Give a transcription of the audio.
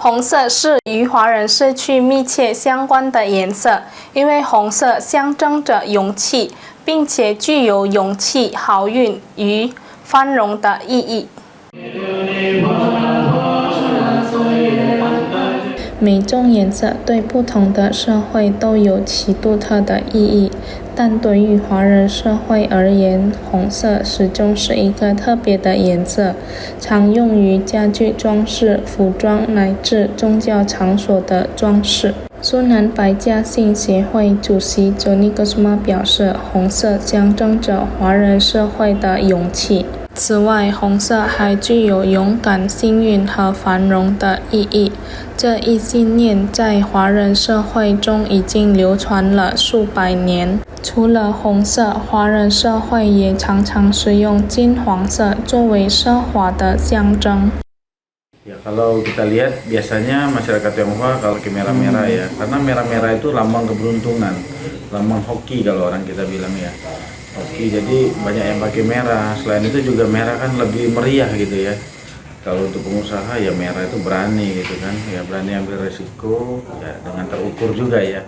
红色是与华人社区密切相关的颜色，因为红色象征着勇气，并且具有勇气、好运与繁荣的意义。每种颜色对不同的社会都有其独特的意义，但对于华人社会而言，红色始终是一个特别的颜色，常用于家具装饰、服装乃至宗教场所的装饰。苏南百家姓协会主席Johnny Gusma表示，红色象征着华人社会的勇气。此外，红色还具有勇敢、幸运和繁荣的意义。这一信念在华人社会中已经流传了数百年。除了红色，华人社会也常常使用金黄色作为奢华的象征。Ya, kalau kita lihat biasanya masyarakat Tionghoa kalau pakai merah-merah ya, karena merah-merah itu lambang keberuntungan, lambang hoki kalau orang kita bilang ya. Hoki, jadi banyak yang pakai merah. Selain itu juga merah kan lebih meriah gitu ya. Kalau untuk pengusaha ya merah itu berani gitu kan, ya berani ambil resiko ya dengan terukur juga ya.